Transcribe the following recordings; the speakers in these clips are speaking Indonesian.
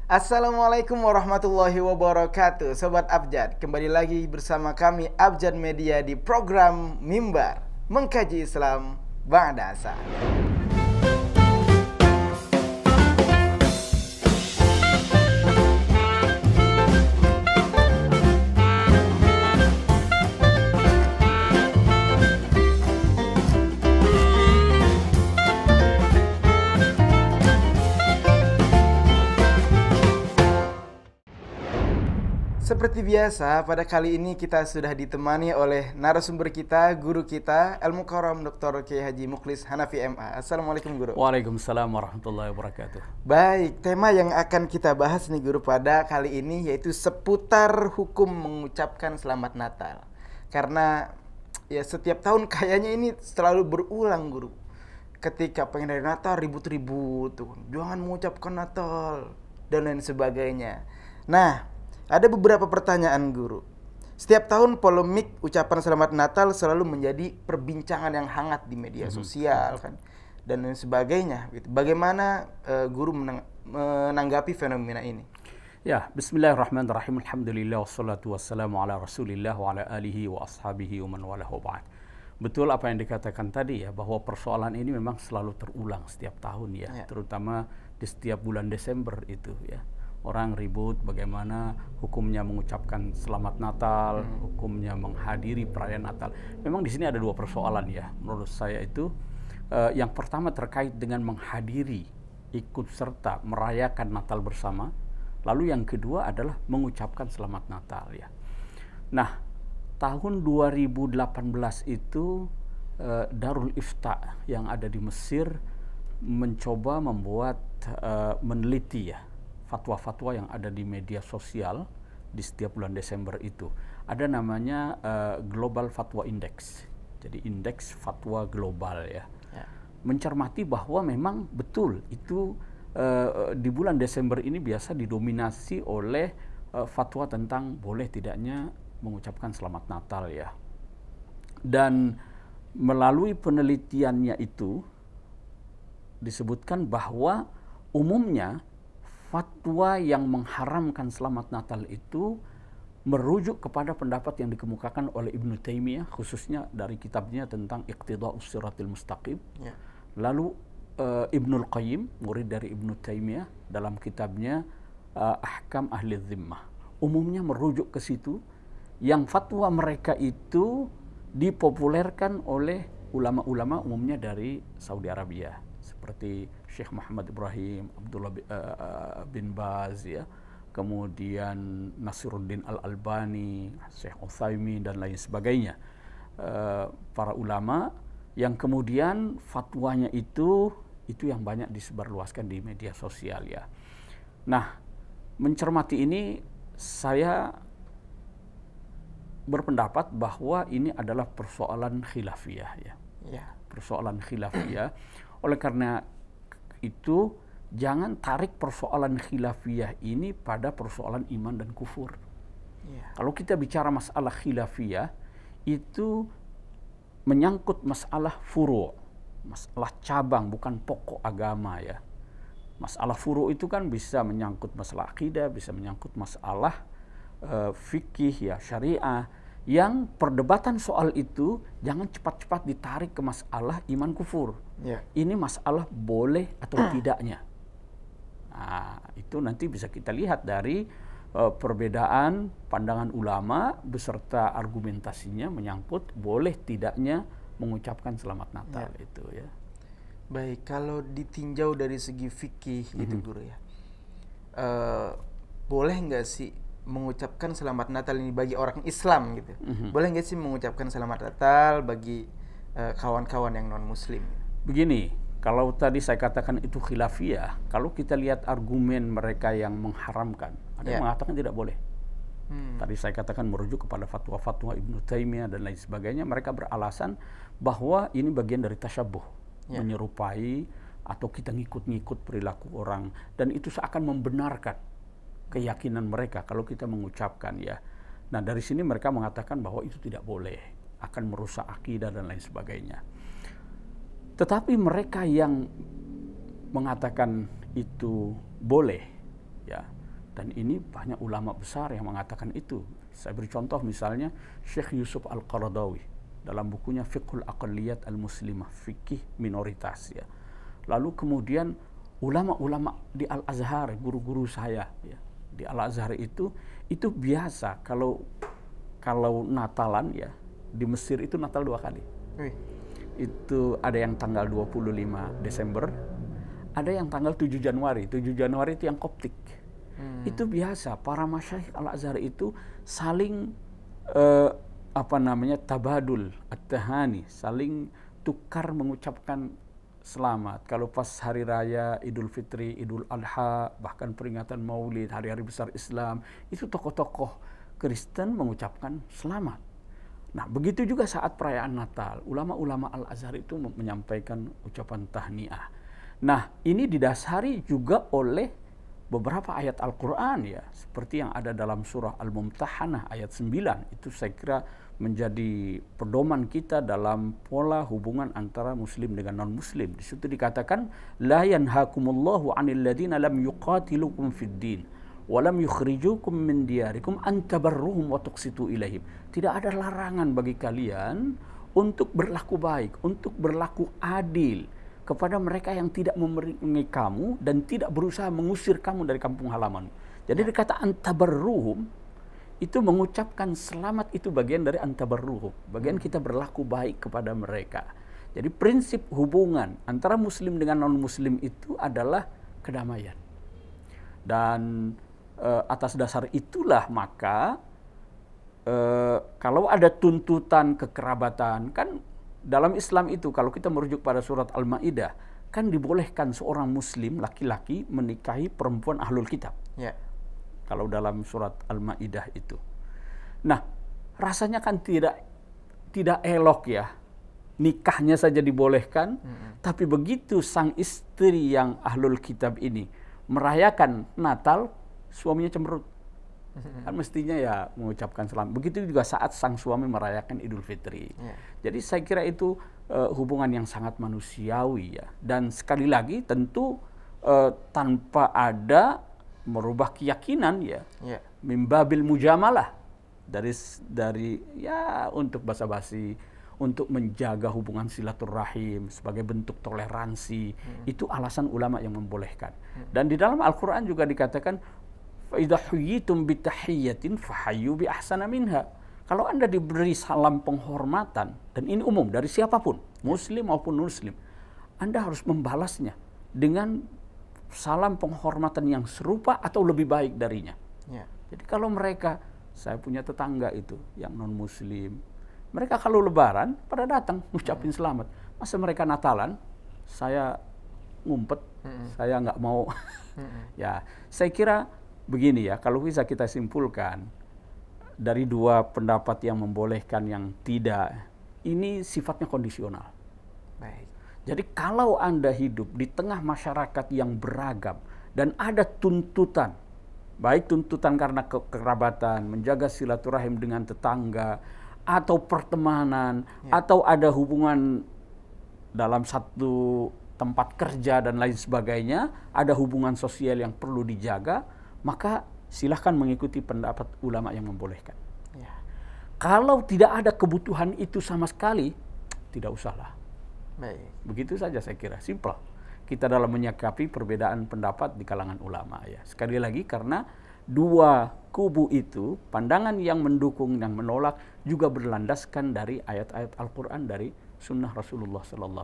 Assalamualaikum warahmatullahi wabarakatuh. Sobat Abjad, kembali lagi bersama kami Abjad Media di program Mimbar Mengkaji Islam Ba'da Asar. Seperti biasa, pada kali ini kita sudah ditemani oleh narasumber kita, guru kita, Al-Mukarram Dr. Kiai Haji Mukhlis Hanafi MA. Assalamualaikum Guru. Waalaikumsalam warahmatullahi wabarakatuh. Baik, tema yang akan kita bahas nih Guru pada kali ini yaitu seputar hukum mengucapkan Selamat Natal. Karena ya setiap tahun kayaknya ini selalu berulang Guru. Ketika pengen dari Natal ribut-ribut tuh, jangan mengucapkan Natal dan lain sebagainya. Nah, ada beberapa pertanyaan Guru. Setiap tahun polemik ucapan Selamat Natal selalu menjadi perbincangan yang hangat di media sosial kan dan lain sebagainya. Bagaimana Guru menanggapi fenomena ini? Ya, bismillahirrahmanirrahim. Alhamdulillah wassalatu wassalamu ala Rasulillah wa ala alihi wa ashabihi wa man walahu ba'd. Betul apa yang dikatakan tadi ya, bahwa persoalan ini memang selalu terulang setiap tahun ya, terutama di setiap bulan Desember itu ya. Orang ribut bagaimana hukumnya mengucapkan Selamat Natal, hukumnya menghadiri perayaan Natal. Memang di sini ada dua persoalan ya. Menurut saya itu yang pertama terkait dengan menghadiri, ikut serta merayakan Natal bersama. Lalu yang kedua adalah mengucapkan Selamat Natal ya. Nah, tahun 2018 itu Darul Ifta yang ada di Mesir mencoba membuat meneliti ya fatwa-fatwa yang ada di media sosial di setiap bulan Desember itu. Ada namanya Global Fatwa Index. Jadi indeks fatwa global ya. Mencermati bahwa memang betul itu di bulan Desember ini biasa didominasi oleh fatwa tentang boleh tidaknya mengucapkan Selamat Natal ya. Dan melalui penelitiannya itu disebutkan bahwa umumnya fatwa yang mengharamkan Selamat Natal itu merujuk kepada pendapat yang dikemukakan oleh Ibnu Taimiyah, khususnya dari kitabnya tentang Iqtida'us Shiratil Mustaqim. Lalu Ibnul Qayyim, murid dari Ibnu Taimiyah, dalam kitabnya Ahkam Ahli Dhimmah, umumnya merujuk ke situ. Yang fatwa mereka itu dipopulerkan oleh ulama-ulama umumnya dari Saudi Arabia, seperti Syekh Muhammad Ibrahim, Abdullah bin Baz ya, kemudian Nasiruddin Al-Albani, Syekh Utsaimin dan lain sebagainya. Para ulama yang kemudian fatwanya itu yang banyak disebarluaskan di media sosial ya. Nah, mencermati ini saya berpendapat bahwa ini adalah persoalan khilafiyah ya. Persoalan khilafiyah. Oleh karena itu jangan tarik persoalan khilafiyah ini pada persoalan iman dan kufur. Kalau kita bicara masalah khilafiyah itu menyangkut masalah furu', masalah cabang, bukan pokok agama ya. Masalah furu' itu kan bisa menyangkut masalah akidah, bisa menyangkut masalah fikih ya, syariah. Yang perdebatan soal itu jangan cepat-cepat ditarik ke masalah iman kufur. Ini masalah boleh atau tidaknya. Nah, itu nanti bisa kita lihat dari perbedaan pandangan ulama beserta argumentasinya menyangkut boleh tidaknya mengucapkan Selamat Natal itu ya. Baik, kalau ditinjau dari segi fikih gitu Guru ya, boleh nggak sih mengucapkan Selamat Natal ini bagi orang Islam gitu? Boleh nggak sih mengucapkan Selamat Natal bagi kawan-kawan yang non Muslim? Begini, kalau tadi saya katakan itu khilafiyah, kalau kita lihat argumen mereka yang mengharamkan, ada yang mengatakan tidak boleh. Tadi saya katakan merujuk kepada fatwa-fatwa Ibnu Taimiyah dan lain sebagainya. Mereka beralasan bahwa ini bagian dari tasyabuh, menyerupai atau kita ngikut-ngikut perilaku orang, dan itu seakan membenarkan keyakinan mereka kalau kita mengucapkan ya. Nah, dari sini mereka mengatakan bahwa itu tidak boleh, akan merusak akidah dan lain sebagainya. Tetapi mereka yang mengatakan itu boleh ya, Dan ini banyak ulama besar yang mengatakan itu. Saya beri contoh misalnya Syekh Yusuf Al-Qaradawi dalam bukunya Fiqhul Aqliyat Al-Muslimah, fikih minoritas ya. Lalu kemudian ulama-ulama di Al-Azhar, guru-guru saya ya, di Al-Azhar itu biasa kalau Natalan ya, di Mesir itu Natal 2 kali. Itu ada yang tanggal 25 Desember, ada yang tanggal 7 Januari. 7 Januari itu yang Koptik. Itu biasa, para masyayikh Al-Azhar itu saling tabadul at-tahani, saling tukar mengucapkan selamat. Kalau pas hari raya Idul Fitri, Idul Adha, bahkan peringatan Maulid, hari-hari besar Islam, itu tokoh-tokoh Kristen mengucapkan selamat. Nah, begitu juga saat perayaan Natal, ulama-ulama Al-Azhar itu menyampaikan ucapan tahniah. Nah, ini didasari juga oleh beberapa ayat Al-Quran ya, seperti yang ada dalam surah Al-Mumtahanah ayat 9. Itu saya kira menjadi pedoman kita dalam pola hubungan antara muslim dengan non-muslim. Di situ dikatakan, la yanhakumullahu 'anil ladzina lam yuqatilukum fid din wa lam yukhrijukum min diyarikum an tabarruhum wa tuqsitu ilaihim. Tidak ada larangan bagi kalian untuk berlaku baik, untuk berlaku adil kepada mereka yang tidak memerangi kamu dan tidak berusaha mengusir kamu dari kampung halaman. Jadi dikata antabarruhum, itu mengucapkan selamat, itu bagian dari antabarruhum. Bagian kita berlaku baik kepada mereka. Jadi prinsip hubungan antara muslim dengan non-muslim itu adalah kedamaian. Dan atas dasar itulah maka kalau ada tuntutan kekerabatan, kan dalam Islam itu kalau kita merujuk pada surat Al-Maidah, kan dibolehkan seorang muslim laki-laki menikahi perempuan ahlul kitab. Ya. Kalau dalam surat Al-Maidah itu. Nah, rasanya kan tidak elok ya. Nikahnya saja dibolehkan, tapi begitu sang istri yang ahlul kitab ini merayakan Natal, suaminya cemberut. Kan mestinya ya mengucapkan selamat. Begitu juga saat sang suami merayakan Idul Fitri. Jadi saya kira itu hubungan yang sangat manusiawi ya. Dan sekali lagi tentu tanpa ada merubah keyakinan ya. Mimbabil mujamalah dari ya untuk basa-basi, untuk menjaga hubungan silaturahim sebagai bentuk toleransi. Itu alasan ulama yang membolehkan. Dan di dalam Al-Qur'an juga dikatakan فَإِذَا حُيِّتُمْ بِتَحِيَّةٍ فَحَيُّوا بِأَحْسَنَ مِنْهَا. Kalau Anda diberi salam penghormatan, dan ini umum dari siapapun, muslim maupun muslim, Anda harus membalasnya dengan salam penghormatan yang serupa atau lebih baik darinya. Jadi kalau mereka, saya punya tetangga itu yang non muslim, mereka kalau lebaran pada datang ngucapin selamat. Masa mereka Natalan, saya ngumpet, saya nggak mau. Ya, saya kira begini ya, kalau bisa kita simpulkan dari dua pendapat yang membolehkan yang tidak, ini sifatnya kondisional. Baik. Jadi kalau Anda hidup di tengah masyarakat yang beragam dan ada tuntutan, baik tuntutan karena kekerabatan, menjaga silaturahim dengan tetangga, atau pertemanan, atau ada hubungan dalam satu tempat kerja dan lain sebagainya, ada hubungan sosial yang perlu dijaga, maka silahkan mengikuti pendapat ulama yang membolehkan. Kalau tidak ada kebutuhan itu sama sekali, tidak usahlah. Baik. Begitu saja saya kira, simple. Kita dalam menyikapi perbedaan pendapat di kalangan ulama ya. Sekali lagi karena dua kubu itu, pandangan yang mendukung dan menolak juga berlandaskan dari ayat-ayat Al-Quran, dari sunnah Rasulullah SAW.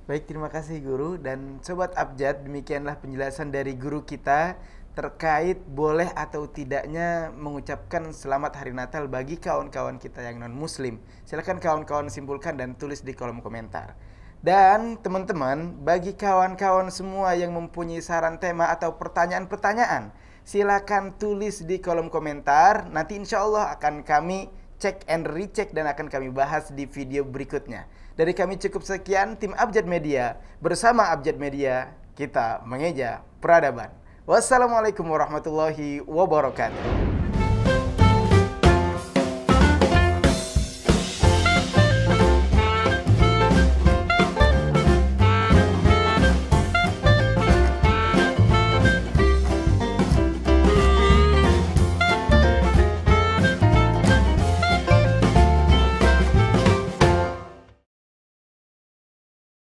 Baik, terima kasih Guru. Dan Sobat Abjad, demikianlah penjelasan dari Guru kita terkait boleh atau tidaknya mengucapkan selamat hari Natal bagi kawan-kawan kita yang non-muslim. Silakan kawan-kawan simpulkan dan tulis di kolom komentar. Dan teman-teman, bagi kawan-kawan semua yang mempunyai saran tema atau pertanyaan-pertanyaan, silakan tulis di kolom komentar. Nanti insya Allah akan kami cek and recheck dan akan kami bahas di video berikutnya. Dari kami cukup sekian, tim Abjad Media. Bersama Abjad Media, kita mengeja peradaban. Wassalamualaikum warahmatullahi wabarakatuh.